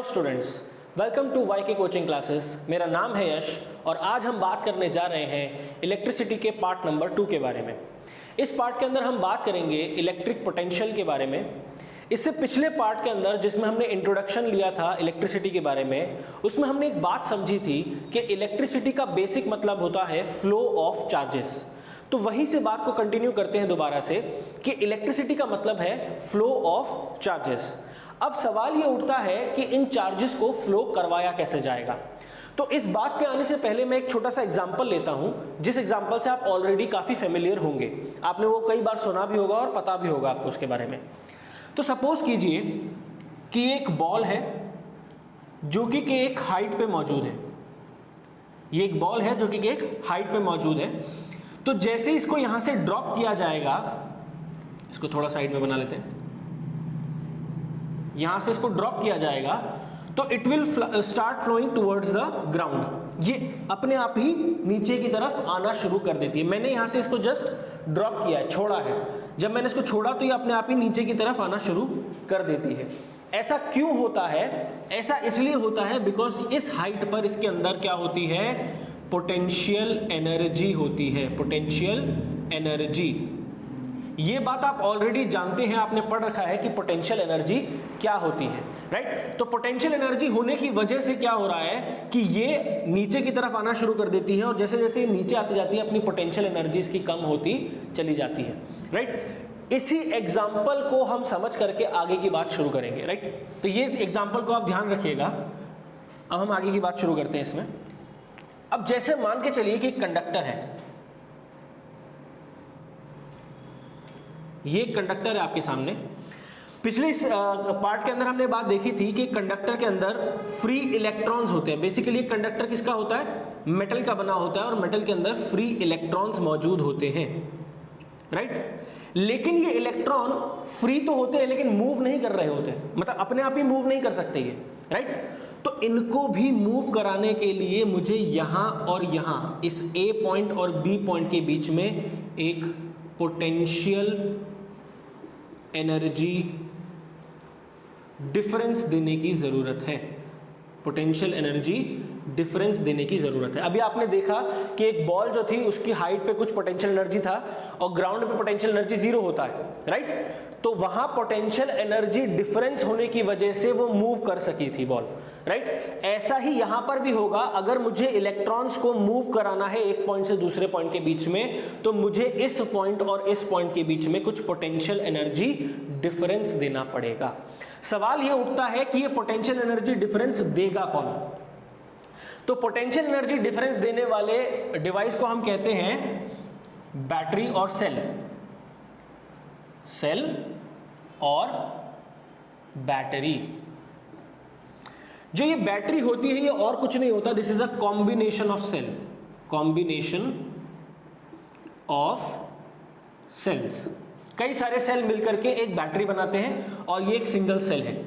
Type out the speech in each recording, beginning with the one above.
Students, welcome to Y के coaching classes. मेरा नाम है यश और आज हम बात करने जा रहे हैं इलेक्ट्रिसिटी के पार्ट नंबर 2 के बारे में। इस पार्ट के अंदर हम बात करेंगे इलेक्ट्रिक पोटेंशियल के बारे में। इससे पिछले पार्ट के अंदर जिसमें हमने इंट्रोडक्शन लिया था इलेक्ट्रिसिटी के बारे में, उसमें हमने एक बात समझी थी कि इलेक्ट्रिसिटी का बेसिक मतलब होता है फ्लो ऑफ चार्जेस। तो वहीं से बात को कंटिन्यू करते हैं दोबारा से कि इलेक्ट्रिसिटी का मतलब है फ्लो ऑफ चार्जेस। अब सवाल ये उठता है कि इन चार्जेस को फ्लो करवाया कैसे जाएगा। तो इस बात पे आने से पहले मैं एक छोटा सा एग्जांपल लेता हूं, जिस एग्जांपल से आप ऑलरेडी काफी फेमिलियर होंगे, आपने वो कई बार सुना भी होगा और पता भी होगा आपको उसके बारे में। तो सपोज कीजिए कि एक बॉल है जो कि एक हाइट पे मौजूद है। ये एक बॉल है जो कि एक हाइट पे मौजूद है। तो जैसे इसको यहां से ड्रॉप किया जाएगा, इसको थोड़ा साइड में बना लेते हैं, यहां से इसको ड्रॉप किया जाएगा तो it will start flowing towards the ground. ये अपने आप ही नीचे की तरफ आना शुरू कर देती है। मैंने यहां से इसको जस्ट ड्रॉप किया है, छोड़ा है। जब मैंने इसको छोड़ा तो ये अपने आप ही नीचे की तरफ आना शुरू कर देती है। ऐसा क्यों होता है? ऐसा इसलिए होता है बिकॉज इस हाइट पर इसके अंदर क्या होती है? पोटेंशियल एनर्जी होती है। पोटेंशियल एनर्जी, ये बात आप ऑलरेडी जानते हैं, आपने पढ़ रखा है कि पोटेंशियल एनर्जी क्या होती है, राइट? तो पोटेंशियल एनर्जी होने की वजह से क्या हो रहा है कि ये नीचे की तरफ आना शुरू कर देती है और जैसे जैसे ये नीचे आती जाती है अपनी पोटेंशियल एनर्जी इसकी कम होती चली जाती है, राइट? इसी एग्जाम्पल को हम समझ करके आगे की बात शुरू करेंगे, राइट? तो ये एग्जाम्पल को आप ध्यान रखिएगा। अब हम आगे की बात शुरू करते हैं इसमें। अब जैसे मान के चलिए कि एक कंडक्टर है, ये कंडक्टर है आपके सामने। पिछले पार्ट के अंदर हमने बात देखी थी कि कंडक्टर के अंदर फ्री इलेक्ट्रॉन्स होते हैं। बेसिकली कंडक्टर किसका होता है? मेटल का बना होता है और मेटल के अंदर फ्री इलेक्ट्रॉन्स मौजूद होते हैं, राइट? लेकिन ये इलेक्ट्रॉन फ्री तो होते हैं लेकिन मूव नहीं कर रहे होते, मतलब अपने आप ही मूव नहीं कर सकते ये, राइट? तो इनको भी मूव कराने के लिए मुझे यहां और यहां इस ए पॉइंट और बी पॉइंट के बीच में एक पोटेंशियल एनर्जी डिफरेंस देने की जरूरत है। पोटेंशियल एनर्जी डिफरेंस देने की जरूरत है। अभी आपने देखा कि एक बॉल जो थी उसकी हाइट पे कुछ पोटेंशियल एनर्जी था और ग्राउंड पे पोटेंशियल एनर्जी 0 होता है, राइट? तो वहां पोटेंशियल एनर्जी डिफरेंस होने की वजह से वो मूव कर सकी थी बॉल, राइट? ऐसा ही यहां पर भी होगा। अगर मुझे इलेक्ट्रॉन्स को मूव कराना है एक पॉइंट से दूसरे पॉइंट के बीच में, तो मुझे इस पॉइंट और इस पॉइंट के बीच में कुछ पोटेंशियल एनर्जी डिफरेंस देना पड़ेगा। सवाल यह उठता है कि ये पोटेंशियल एनर्जी डिफरेंस देगा कौन? तो पोटेंशियल एनर्जी डिफरेंस देने वाले डिवाइस को हम कहते हैं बैटरी और सेल। सेल और बैटरी। जो ये बैटरी होती है ये और कुछ नहीं होता, this is a combination of cell. Combination of cells, कई सारे सेल मिलकर के एक बैटरी बनाते हैं और ये एक सिंगल सेल है।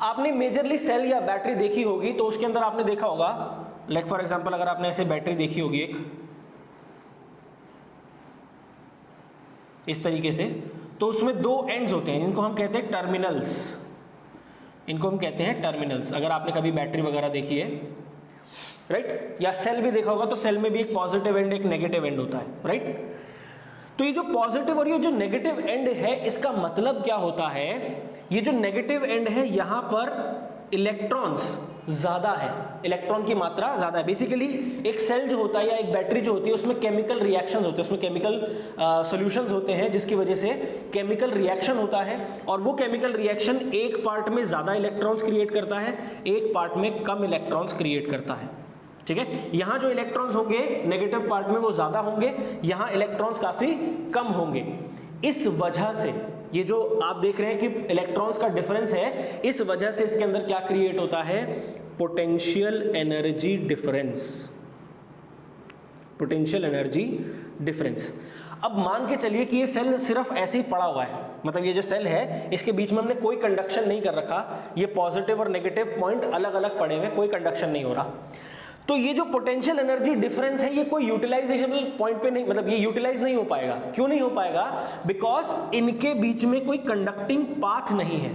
आपने मेजरली सेल या बैटरी देखी होगी तो उसके अंदर आपने देखा होगा, लाइक फॉर एग्जांपल अगर आपने ऐसे बैटरी देखी होगी एक इस तरीके से, तो उसमें 2 एंड्स होते हैं, इनको हम कहते हैं टर्मिनल्स। इनको हम कहते हैं टर्मिनल्स। अगर आपने कभी बैटरी वगैरह देखी है, राइट, या सेल भी देखा होगा, तो सेल में भी एक पॉजिटिव एंड एक नेगेटिव एंड होता है, राइट? तो ये जो पॉजिटिव और ये जो नेगेटिव एंड है, इसका मतलब क्या होता है? ये जो नेगेटिव एंड है यहां पर इलेक्ट्रॉन्स ज्यादा है, इलेक्ट्रॉन की मात्रा ज्यादा है। बेसिकली एक सेल जो होता है या एक बैटरी जो होती है उसमें केमिकल रिएक्शंस होते हैं, उसमें केमिकल सॉल्यूशंस होते हैं जिसकी वजह से केमिकल रिएक्शन होता है और वो केमिकल रिएक्शन एक पार्ट में ज्यादा इलेक्ट्रॉन्स क्रिएट करता है, एक पार्ट में कम इलेक्ट्रॉन्स क्रिएट करता है, ठीक है? यहां जो इलेक्ट्रॉन्स होंगे नेगेटिव पार्ट में वो ज्यादा होंगे, यहां इलेक्ट्रॉन्स काफी कम होंगे। इस वजह से ये जो आप देख रहे हैं कि इलेक्ट्रॉन्स का डिफरेंस है, इस वजह से इसके अंदर क्या क्रिएट होता है? Potential energy difference. Potential energy difference. अब मान के चलिए कि ये सेल सिर्फ ऐसे ही पड़ा हुआ है, मतलब ये जो सेल है इसके बीच में हमने कोई कंडक्शन नहीं कर रखा, ये पॉजिटिव और नेगेटिव पॉइंट अलग अलग पड़े हुए, कोई कंडक्शन नहीं हो रहा। तो ये जो पोटेंशियल एनर्जी डिफरेंस है ये कोई यूटिलाइजेशनल पॉइंट पे नहीं, मतलब ये यूटिलाइज नहीं हो पाएगा। क्यों नहीं हो पाएगा? बिकॉज इनके बीच में कोई कंडक्टिंग पाथ नहीं है।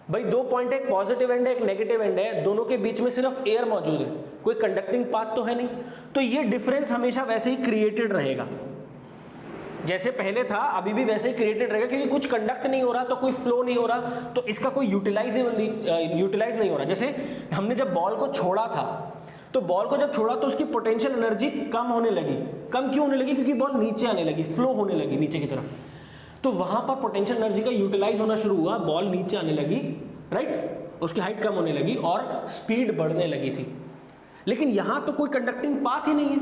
भाई दो पॉइंट है, एक पॉजिटिव एंड है एक नेगेटिव एंड है, दोनों के बीच में सिर्फ एयर मौजूद है, कोई कंडक्टिंग पाथ तो है नहीं, तो ये डिफरेंस हमेशा वैसे ही क्रिएटेड रहेगा, जैसे पहले था अभी भी वैसे ही क्रिएटेड रहेगा, क्योंकि कुछ कंडक्ट नहीं हो रहा तो कोई फ्लो नहीं हो रहा, तो इसका कोई यूटिलाइज नहीं हो रहा। जैसे हमने जब बॉल को छोड़ा था, तो बॉल को जब छोड़ा तो उसकी पोटेंशियल एनर्जी कम होने लगी। कम क्यों होने लगी? क्योंकि बॉल नीचे आने लगी, फ्लो होने लगी नीचे की तरफ, तो वहां पर पोटेंशियल एनर्जी का यूटिलाइज होना शुरू हुआ, बॉल नीचे आने लगी, राइट, उसकी हाइट कम होने लगी और स्पीड बढ़ने लगी थी। लेकिन यहां तो कोई कंडक्टिंग पाथ ही नहीं है,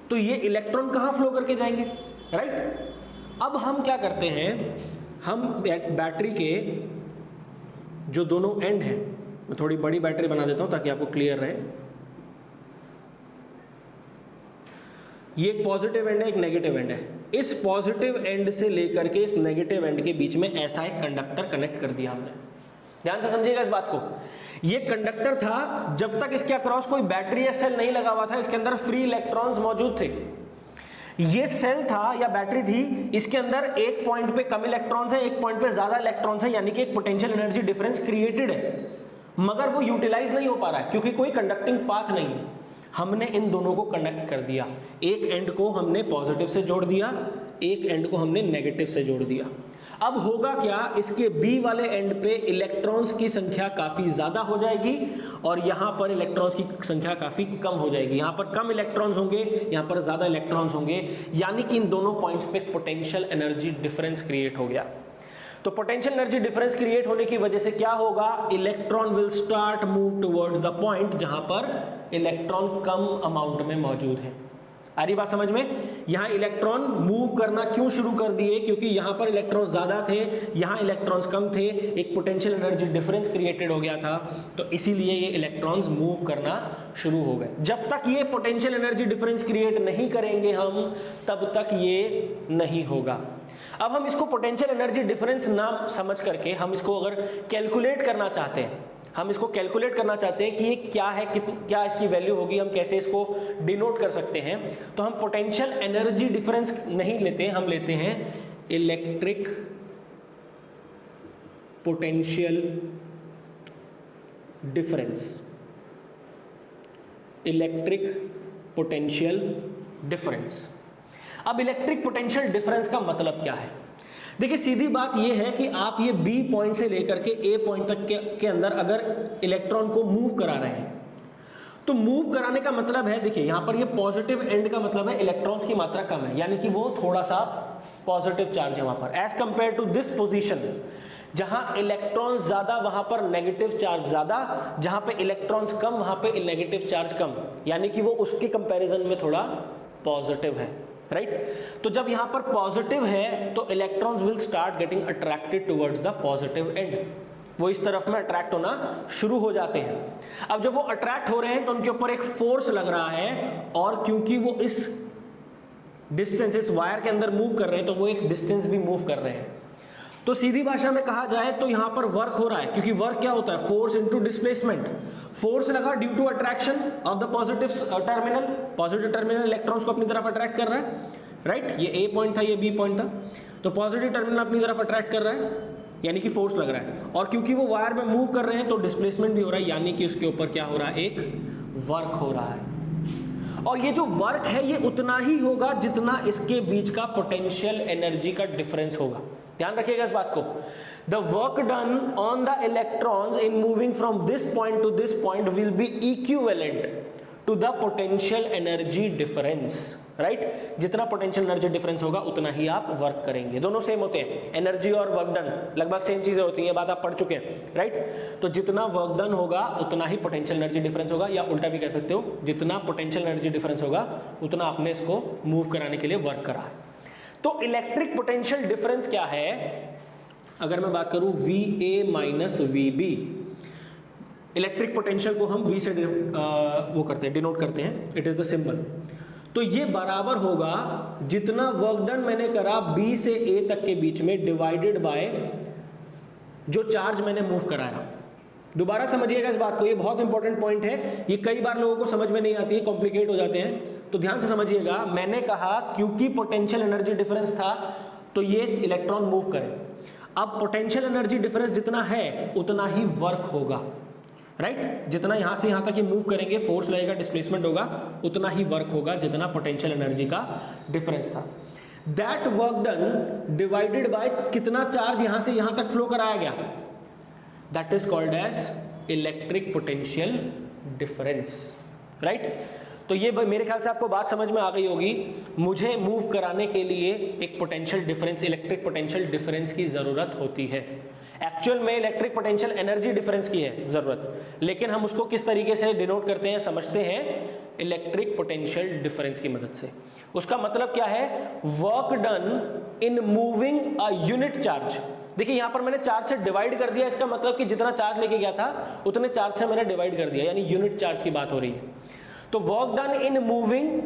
तो ये इलेक्ट्रॉन कहां फ्लो करके जाएंगे, राइट। अब हम क्या करते हैं, हम बैटरी के जो दोनों एंड हैं, मैं थोड़ी बड़ी बैटरी बना देता हूं ताकि आपको क्लियर रहे। ये एक पॉजिटिव एंड है, एक नेगेटिव एंड है। इस पॉजिटिव एंड से लेकर के इस नेगेटिव एंड के बीच में ऐसा एक कंडक्टर कनेक्ट कर दिया हमने। ध्यान से समझिएगा इस बात को। ये कंडक्टर था, जब तक इसके अक्रॉस कोई बैटरी या सेल नहीं लगा हुआ था, इसके अंदर फ्री इलेक्ट्रॉन्स मौजूद थे। ये सेल था या बैटरी थी, इसके अंदर एक पॉइंट पे कम इलेक्ट्रॉन्स है, एक पॉइंट पे ज्यादा इलेक्ट्रॉन्स है, यानी कि एक पोटेंशियल एनर्जी डिफरेंस क्रिएटेड है, मगर वो यूटिलाइज नहीं हो पा रहा है क्योंकि कोई कंडक्टिंग पाथ नहीं है। हमने इन दोनों को कनेक्ट कर दिया, एक एंड को हमने पॉजिटिव से जोड़ दिया, एक एंड को हमने नेगेटिव से जोड़ दिया। अब होगा क्या, इसके बी वाले एंड पे इलेक्ट्रॉन्स की संख्या काफी ज्यादा हो जाएगी और यहां पर इलेक्ट्रॉन्स की संख्या काफी कम हो जाएगी। यहां पर कम इलेक्ट्रॉन्स होंगे, यहां पर ज्यादा इलेक्ट्रॉन्स होंगे, यानी कि इन दोनों पॉइंट्स पे पोटेंशियल एनर्जी डिफरेंस क्रिएट हो गया। तो पोटेंशियल एनर्जी डिफरेंस क्रिएट होने की वजह से क्या होगा, electron will start move towards the point जहां पर इलेक्ट्रॉन कम अमाउंट में मौजूद है। आ रही बात समझ में? यहां इलेक्ट्रॉन मूव करना क्यों शुरू कर दिए, क्योंकि यहां पर इलेक्ट्रॉन ज्यादा थे, यहां इलेक्ट्रॉन्स कम थे, एक पोटेंशियल एनर्जी डिफरेंस क्रिएटेड हो गया था, तो इसीलिए ये इलेक्ट्रॉन्स मूव करना शुरू हो गए। जब तक ये पोटेंशियल एनर्जी डिफरेंस क्रिएट नहीं करेंगे हम, तब तक ये नहीं होगा। अब हम इसको पोटेंशियल एनर्जी डिफरेंस नाम समझ करके हम इसको अगर कैलकुलेट करना चाहते हैं, हम इसको कैलकुलेट करना चाहते हैं कि ये क्या है, क्या इसकी वैल्यू होगी, हम कैसे इसको डिनोट कर सकते हैं, तो हम पोटेंशियल एनर्जी डिफरेंस नहीं लेते, हम लेते हैं electric potential difference. Electric potential difference. अब इलेक्ट्रिक पोटेंशियल डिफरेंस का मतलब क्या है? देखिए सीधी बात यह है कि आप ये बी पॉइंट से लेकर के ए पॉइंट तक के अंदर अगर इलेक्ट्रॉन को मूव करा रहे हैं, तो मूव कराने का मतलब है, देखिए यहां पर ये पॉजिटिव एंड का मतलब है इलेक्ट्रॉन्स की मात्रा कम है, यानी कि वो थोड़ा सा पॉजिटिव चार्ज है वहां पर, as compare to this position जहां इलेक्ट्रॉन्स ज्यादा वहां पर नेगेटिव चार्ज ज्यादा, जहां पे इलेक्ट्रॉन्स कम वहां पे नेगेटिव चार्ज कम, यानी कि वो उसके कंपैरिजन में थोड़ा पॉजिटिव है, राइट। तो जब यहां पर पॉजिटिव है तो electrons will start getting attracted towards the positive and, वो इस तरफ में अट्रैक्ट होना शुरू हो जाते हैं। अब जब वो अट्रैक्ट हो रहे हैं तो उनके ऊपर एक फोर्स लग रहा है, और क्योंकि वो इस डिस्टेंस, इस वायर के अंदर मूव कर रहे हैं, तो वो एक डिस्टेंस भी मूव कर रहे हैं। तो सीधी भाषा में कहा जाए तो यहां पर वर्क हो रहा है, क्योंकि वर्क क्या होता है, फोर्स इनटू डिस्प्लेसमेंट। फोर्स लगा due to attraction of the positive terminal, positive terminal electrons को अपनी तरफ अट्रैक्ट कर रहा है, राइट। ये ए पॉइंट था, ये बी पॉइंट था, तो पॉजिटिव टर्मिनल अपनी तरफ अट्रैक्ट कर रहा है, यानी कि फोर्स लग रहा है, और क्योंकि वो वायर में मूव कर रहे हैं तो डिस्प्लेसमेंट भी हो रहा है, यानी कि उसके ऊपर क्या हो रहा है, एक वर्क हो रहा है। और ये जो वर्क है ये उतना ही होगा जितना इसके बीच का पोटेंशियल एनर्जी का डिफरेंस होगा। ध्यान रखिएगा इस बात को। The work done on the electrons in moving from this point to this point will be equivalent to the potential energy difference, right. जितना पोटेंशियल एनर्जी डिफरेंस होगा उतना ही आप वर्क करेंगे। दोनों सेम होते हैं, एनर्जी और वर्क डन लगभग सेम चीजें होती हैं, ये बात आप पढ़ चुके हैं, राइट। तो जितना वर्क डन होगा उतना ही पोटेंशियल एनर्जी डिफरेंस होगा, या उल्टा भी कह सकते हो, जितना पोटेंशियल एनर्जी डिफरेंस होगा उतना आपने इसको मूव कराने के लिए वर्क करा है। तो इलेक्ट्रिक पोटेंशियल डिफरेंस क्या है, अगर मैं बात करूं VA minus VB, electric potential को हम V से वो करते हैं, डिनोट करते हैं, इट इज द सिंबल। तो ये बराबर होगा जितना वर्क डन मैंने करा B से A तक के बीच में डिवाइडेड बाय जो चार्ज मैंने मूव कराया। दोबारा समझिएगा इस बात को, ये बहुत इंपॉर्टेंट पॉइंट है, ये कई बार लोगों को समझ में नहीं आती है, कॉम्प्लिकेट हो जाते हैं, तो ध्यान से समझिएगा। मैंने कहा क्योंकि पोटेंशियल एनर्जी डिफरेंस था तो ये इलेक्ट्रॉन मूव करे। अब पोटेंशियल एनर्जी डिफरेंस जितना है उतना ही वर्क होगा, राइट? जितना यहां से यहां तक ये मूव करेंगे, फोर्स लगेगा, डिस्प्लेसमेंट होगा, उतना ही वर्क होगा जितना पोटेंशियल एनर्जी का डिफरेंस था। That work done divided by कितना चार्ज यहां से यहां तक फ्लो कराया गया, that is called as electric potential difference, right? तो ये मेरे ख्याल से आपको बात समझ में आ गई होगी। मुझे मूव कराने के लिए एक potential difference, electric potential difference की जरूरत होती है। एक्चुअल में इलेक्ट्रिक पोटेंशियल एनर्जी डिफरेंस की है जरूरत, लेकिन हम उसको किस तरीके से डिनोट करते हैं, समझते हैं इलेक्ट्रिक पोटेंशियल डिफरेंस की मदद से। उसका मतलब क्या है, work done in moving a unit charge. देखिए यहां पर मैंने चार्ज से डिवाइड कर दिया, इसका मतलब कि जितना चार्ज लेके गया था उतने चार्ज से मैंने डिवाइड कर दिया, यानी यूनिट चार्ज की बात हो रही है। तो work done in moving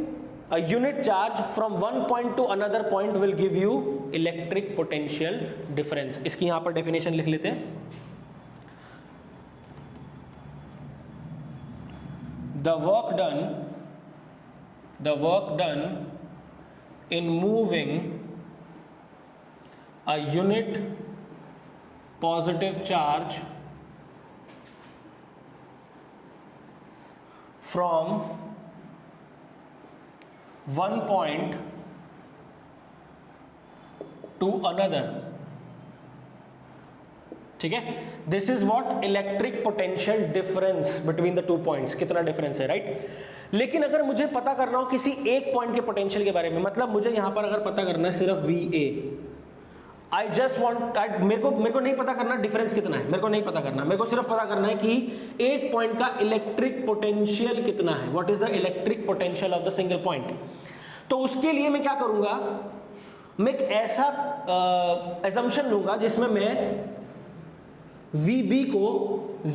a unit charge from one point to another point will give you electric potential difference। इसकी यहां पर डेफिनेशन लिख लेते हैं। the work done in moving a unit positive charge from one point to another, ठीक है? This is what electric potential difference between the two points, कितना difference है, राइट? लेकिन अगर मुझे पता करना हो किसी एक पॉइंट के पोटेंशियल के बारे में, मतलब मुझे यहां पर अगर पता करना है सिर्फ VA, आई जस्ट वॉन्ट, मेरे को नहीं पता करना डिफरेंस कितना है, मेरे को नहीं पता करना, मेरे को सिर्फ पता करना है कि एक पॉइंट का इलेक्ट्रिक पोटेंशियल कितना है, what is the electric potential of the single point. तो उसके लिए मैं क्या करूंगा, मैं एक ऐसा एजम्पशन लूंगा जिसमें मैं VB को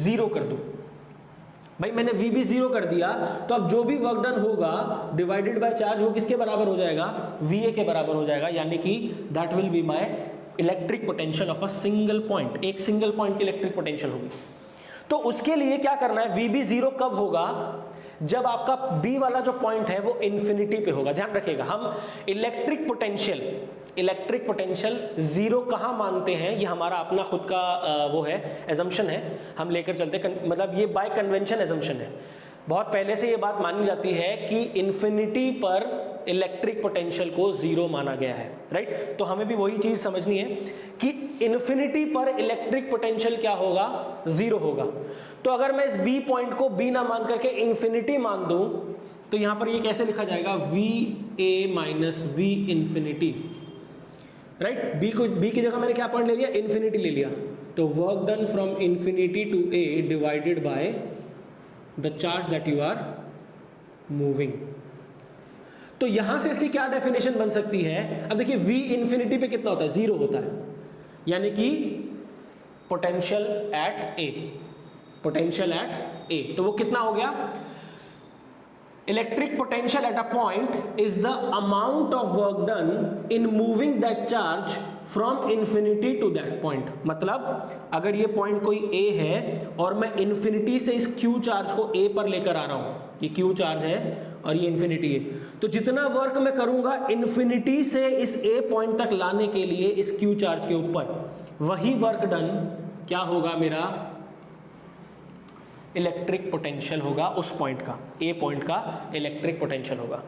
0 कर दूं। भाई मैंने VB 0 कर दिया, तो अब जो भी वर्क डन होगा डिवाइडेड बाय चार्ज वो किसके बराबर हो जाएगा, VA के बराबर हो जाएगा, यानी कि that will be my electric potential of a single point. एक सिंगल पॉइंट की इलेक्ट्रिक पोटेंशियल होगी। तो उसके लिए क्या करना है, VB 0 कब होगा, जब आपका B वाला जो पॉइंट है वो इंफिनिटी पे होगा। ध्यान रखिएगा, हम इलेक्ट्रिक पोटेंशियल 0 कहां मानते हैं, ये हमारा अपना खुद का वो है, एजम्पशन है, हम लेकर चलते, मतलब ये बाय कन्वेंशन एजम्पशन है। बहुत पहले से ये बात मानी जाती है कि इंफिनिटी पर इलेक्ट्रिक पोटेंशियल को 0 माना गया है, राइट? तो हमें भी वही चीज समझनी है कि इंफिनिटी पर इलेक्ट्रिक पोटेंशियल क्या होगा, 0 होगा। तो अगर मैं इस B पॉइंट को B ना मान करके इंफिनिटी मान दूं, तो यहां पर ये कैसे लिखा जाएगा, VA minus V infinity, right? B की जगह मैंने क्या पॉइंट ले लिया, इंफिनिटी ले लिया। तो work done from infinity to A divided by the charge that you are moving. तो यहां से इसकी क्या डेफिनेशन बन सकती है, अब देखिए V इंफिनिटी पे कितना होता है, 0 होता है, यानी कि पोटेंशियल एट A, तो वो कितना हो गया, electric potential at a point is the amount of work done in moving that charge from infinity to that point. मतलब अगर ये पॉइंट कोई A है और मैं इंफिनिटी से इस Q चार्ज को A पर लेकर आ रहा हूं, ये Q चार्ज है और ये इंफिनिटी है, तो जितना वर्क मैं करूंगा इंफिनिटी से इस A पॉइंट तक लाने के लिए इस Q चार्ज के ऊपर, वही वर्क डन क्या होगा, मेरा इलेक्ट्रिक पोटेंशियल होगा उस पॉइंट का, A पॉइंट का इलेक्ट्रिक पोटेंशियल होगा,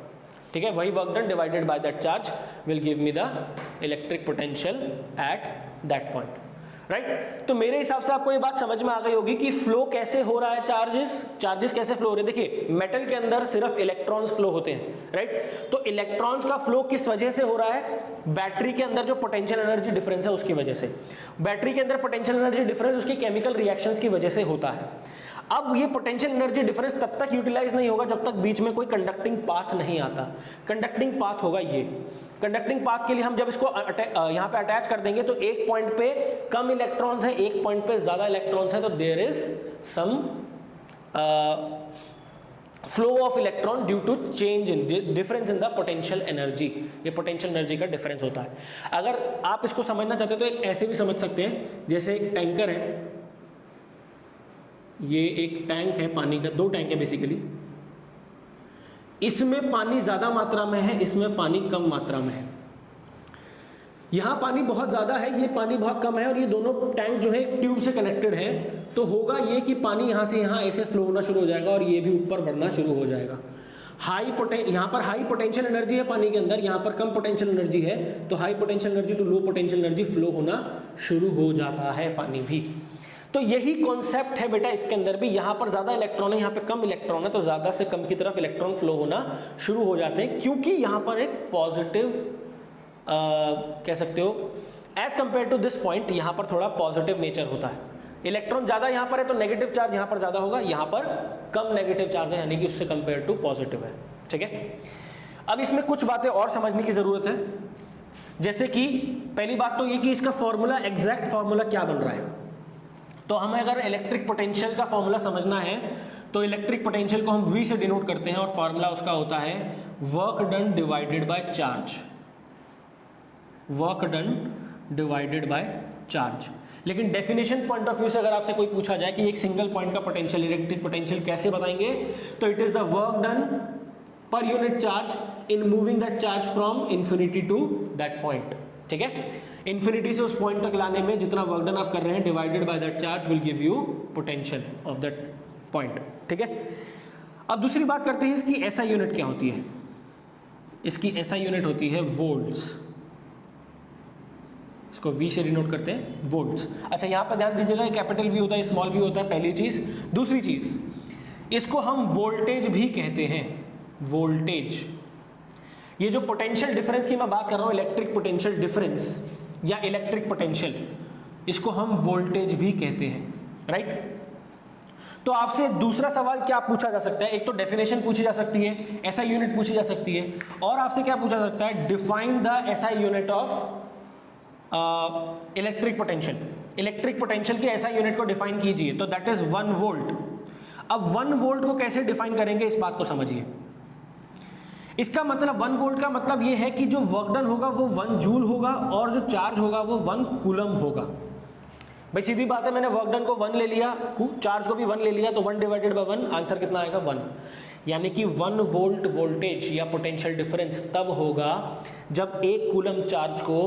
ठीक है? वही work done divided by that charge will give me the electric potential at that point, right? तो मेरे हिसाब से आपको ये बात समझ में आ गई होगी कि फ्लो कैसे हो रहा है, चार्जेस कैसे फ्लो हो रहे हैं। देखिए मेटल के अंदर सिर्फ इलेक्ट्रॉन्स फ्लो होते हैं, राइट? तो इलेक्ट्रॉन्स का फ्लो किस वजह से हो रहा है, बैटरी के अंदर जो पोटेंशियल एनर्जी डिफरेंस है उसकी वजह से। बैटरी के अंदर पोटेंशियल एनर्जी डिफरेंस उसकी केमिकल रिएक्शंस की वजह से होता है। अब ये पोटेंशियल एनर्जी डिफरेंस तब तक यूटिलाइज नहीं होगा जब तक बीच में कोई कंडक्टिंग पाथ नहीं आता। कंडक्टिंग पाथ होगा ये। कंडक्टिंग पाथ के लिए हम जब इसको यहाँ पे अटैच कर देंगे तो एक पॉइंट पे कम इलेक्ट्रॉन्स हैं, एक पॉइंट पे ज्यादा इलेक्ट्रॉन्स हैं, तो there is some flow of electron due to change in difference in the potential energy. ये पोटेंशियल एनर्जी का डिफरेंस होता है। अगर आप इसको समझना चाहते हो तो एक ऐसे भी समझ सकते हैं, जैसे एक टैंकर है, ये एक टैंक है पानी का, 2 टैंक है बेसिकली, इसमें पानी ज्यादा मात्रा में है, इसमें पानी कम मात्रा में है। यहाँ पानी बहुत ज़्यादा है, ये पानी बहुत कम है, और ये दोनों टैंक जो है ट्यूब से कनेक्टेड है, तो होगा ये कि पानी यहाँ से यहाँ ऐसे फ्लो होना शुरू हो जाएगा और ये भी ऊपर बढ़ना शुरू हो जाएगा। यहाँ पर हाई पोटेंशियल एनर्जी है पानी के अंदर, यहाँ पर कम पोटेंशियल एनर्जी है, तो high potential energy to low potential energy flow होना शुरू हो जाता है पानी भी। तो यही कॉन्सेप्ट है बेटा इसके अंदर भी, यहाँ पर ज़्यादा इलेक्ट्रॉन है, यहाँ पे कम इलेक्ट्रॉन है, तो ज़्यादा से कम की तरफ इलेक्ट्रॉन फ्लो होना शुरू हो जाते हैं, क्योंकि यहाँ पर एक पॉजिटिव कह सकते हो as compare to this point, यहाँ पर थोड़ा पॉजिटिव नेचर होता है। इलेक्ट्रॉन ज़्यादा यहाँ पर है तो नेगेटिव चार्ज यहाँ पर ज़्यादा होगा, यहाँ पर कम नेगेटिव चार्ज है, यानी कि उससे कंपेयर टू पॉजिटिव है। ठीक है, अब इसमें कुछ बातें और समझने की ज़रूरत है, जैसे कि पहली बात तो ये कि इसका फॉर्मूला, एग्जैक्ट फॉर्मूला क्या बन रहा है। तो हमें अगर इलेक्ट्रिक पोटेंशियल का फॉर्मूला समझना है तो इलेक्ट्रिक पोटेंशियल को हम V से डिनोट करते हैं, और फॉर्मूला उसका होता है work done divided by charge, work done divided by charge. लेकिन डेफिनेशन पॉइंट ऑफ व्यू से अगर आपसे कोई पूछा जाए कि एक सिंगल पॉइंट का पोटेंशियल, इलेक्ट्रिक पोटेंशियल कैसे बताएंगे, तो it is the work done per unit charge in moving that charge from infinity to that point. ठीक है, इंफिनिटी से उस पॉइंट तक लाने में जितना वर्क डन आप कर रहे हैं divided by that charge will give you potential of that point. ठीक है, अब दूसरी बात करते हैं इसकी एसआई यूनिट क्या होती है। इसकी एसआई यूनिट होती है वोल्ट्स, इसको V से डिनोट करते हैं वोल्ट्स। अच्छा, यहाँ पर ध्यान दीजिएगा, कैपिटल V होता है, स्मॉल v होता है, पहली चीज। दूसरी चीज, इसको हम वोल्टेज भी कहते हैं, वोल्टेज। ये जो पोटेंशियल डिफरेंस की मैं बात कर रहा हूँ, इलेक्ट्रिक पोटेंशियल डिफरेंस या इलेक्ट्रिक पोटेंशियल, इसको हम वोल्टेज भी कहते हैं, राइट। तो आपसे दूसरा सवाल क्या पूछा जा सकता है, एक तो डेफिनेशन पूछी जा सकती है, एसआई यूनिट पूछी जा सकती है, और आपसे क्या पूछा जा सकता है, define the SI unit of electric potential. Electric potential की एसआई यूनिट को डिफाइन कीजिए, तो दैट इज 1 वोल्ट। अब 1 वोल्ट को कैसे डिफाइन करेंगे, इस बात को समझिए। इसका मतलब 1 वोल्ट का मतलब ये है कि जो वर्क डन होगा वो 1 जूल होगा, और जो चार्ज होगा वो 1 कूलम होगा। भाई सीधी बात है, मैंने वर्क डन को 1 ले लिया, चार्ज को भी 1 ले लिया, तो 1 डिवाइडेड बाय 1, आंसर कितना आएगा 1। यानी कि 1 वोल्ट वोल्टेज या पोटेंशियल डिफरेंस तब होगा जब 1 कूलम चार्ज को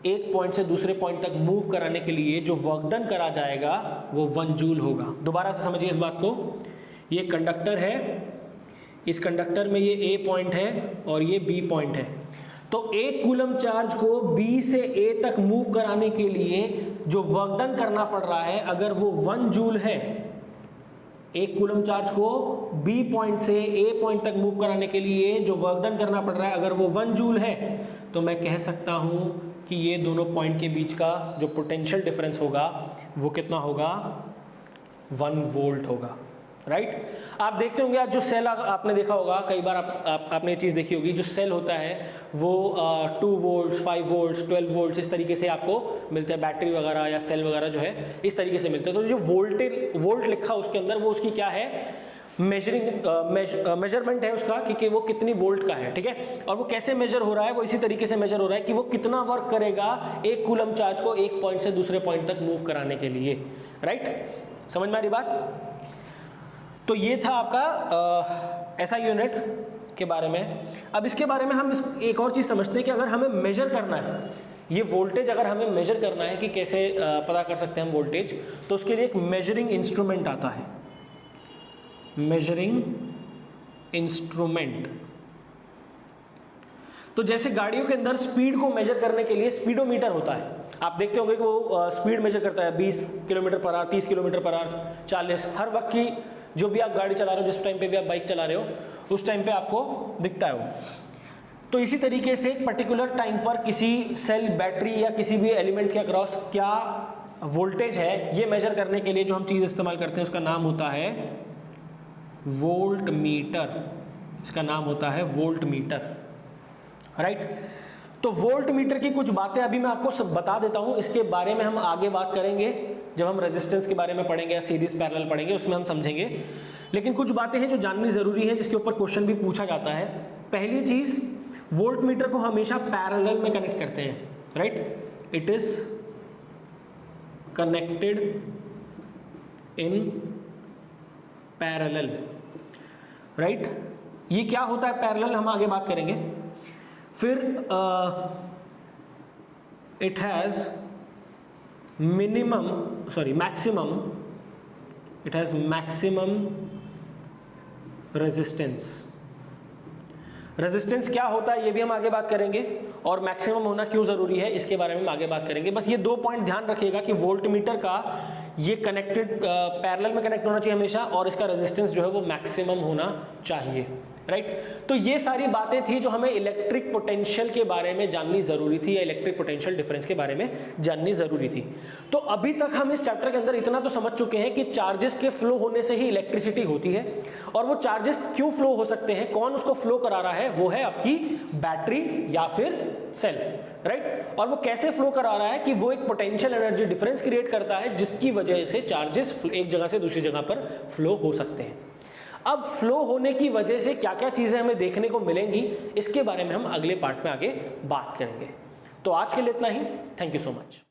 एक पॉइंट से दूसरे पॉइंट तक मूव कराने के लिए जो वर्क डन करा जाएगा वो 1 जूल होगा। दोबारा से समझिए इस बात को, ये कंडक्टर है, इस कंडक्टर में ये A पॉइंट है और ये B पॉइंट है, तो 1 कूलम चार्ज को B से A तक मूव कराने के लिए जो वर्क डन करना पड़ रहा है, अगर वो 1 जूल है, 1 कूलम चार्ज को B पॉइंट से A पॉइंट तक मूव कराने के लिए जो वर्क डन करना पड़ रहा है, अगर वो 1 जूल है, तो मैं कह सकता हूं कि ये दोनों पॉइंट के बीच का जो पोटेंशियल डिफरेंस होगा वो कितना होगा, 1 वोल्ट होगा, राइट। आप देखते होंगे, आज जो सेल आपने देखा होगा, कई बार आपने ये चीज़ देखी होगी, जो सेल होता है वो 2 वोल्ट्स, 5 वोल्ट्स, 12 वोल्ट्स इस तरीके से आपको मिलते हैं, बैटरी वगैरह या सेल वगैरह जो है इस तरीके से मिलते हैं। तो जो वोल्ट लिखा उसके अंदर, वो उसकी क्या है, मेजरमेंट है उसका कि वो कितनी वोल्ट का है, ठीक है। और वो कैसे मेजर हो रहा है, वो इसी तरीके से मेजर हो रहा है कि वो कितना वर्क करेगा 1 कूलम चार्ज को एक पॉइंट से दूसरे पॉइंट तक मूव कराने के लिए, राइट। समझ में आ रही बात। तो ये था आपका एसआई यूनिट के बारे में। अब इसके बारे में हम एक और चीज़ समझते हैं कि अगर हमें मेजर करना है ये वोल्टेज, अगर हमें मेजर करना है कि कैसे पता कर सकते हैं हम वोल्टेज, तो उसके लिए एक मेजरिंग इंस्ट्रूमेंट आता है, मेजरिंग इंस्ट्रूमेंट। तो जैसे गाड़ियों के अंदर स्पीड को मेजर करने के लिए स्पीडोमीटर होता है, आप देखते होंगे कि वो स्पीड मेजर करता है 20 kilometre per hour, 30 kilometre per hour, 40, हर वक्त की जो भी आप गाड़ी चला रहे हो, जिस टाइम पे भी आप बाइक चला रहे हो उस टाइम पे आपको दिखता है वो। तो इसी तरीके से एक पर्टिकुलर टाइम पर किसी सेल, बैटरी या किसी भी एलिमेंट के अक्रॉस क्या वोल्टेज है, ये मेजर करने के लिए जो हम चीज़ इस्तेमाल करते हैं उसका नाम होता है वोल्ट मीटर। इसका नाम होता है वोल्ट मीटर, राइट। तो वोल्ट मीटर की कुछ बातें अभी मैं आपको सब बता देता हूं, इसके बारे में हम आगे बात करेंगे जब हम रेजिस्टेंस के बारे में पढ़ेंगे या सीरीज पैरेलल पढ़ेंगे, उसमें हम समझेंगे। लेकिन कुछ बातें हैं जो जाननी जरूरी है, जिसके ऊपर क्वेश्चन भी पूछा जाता है। पहली चीज, वोल्ट मीटर को हमेशा पैरेलल में कनेक्ट करते हैं, right. It is connected in parallel, right. ये क्या होता है पैरेलल, हम आगे बात करेंगे। फिर it has maximum resistance. Resistance क्या होता है ये भी हम आगे बात करेंगे, और मैक्सिमम होना क्यों जरूरी है इसके बारे में हम आगे बात करेंगे। बस ये 2 पॉइंट ध्यान रखिएगा कि वोल्टमीटर का ये कनेक्टेड पैरेलल में कनेक्ट होना चाहिए हमेशा, और इसका रेजिस्टेंस जो है वो मैक्सिमम होना चाहिए, राइट। तो ये सारी बातें थी जो हमें इलेक्ट्रिक पोटेंशियल के बारे में जाननी जरूरी थी, या इलेक्ट्रिक पोटेंशियल डिफरेंस के बारे में जाननी जरूरी थी। तो अभी तक हम इस चैप्टर के अंदर इतना तो समझ चुके हैं कि चार्जेस के फ्लो होने से ही इलेक्ट्रिसिटी होती है, और वो चार्जेस क्यों फ्लो हो सकते हैं, कौन उसको फ्लो करा रहा है, वो है आपकी बैटरी या फिर सेल, राइट। और वो कैसे फ्लो करा रहा है कि वो एक पोटेंशियल एनर्जी डिफरेंस क्रिएट करता है जिसकी वजह से चार्जेस एक जगह से दूसरी जगह पर फ्लो हो सकते हैं। अब फ्लो होने की वजह से क्या क्या चीजें हमें देखने को मिलेंगी इसके बारे में हम अगले पार्ट में आगे बात करेंगे। तो आज के लिए इतना ही। Thank you so much.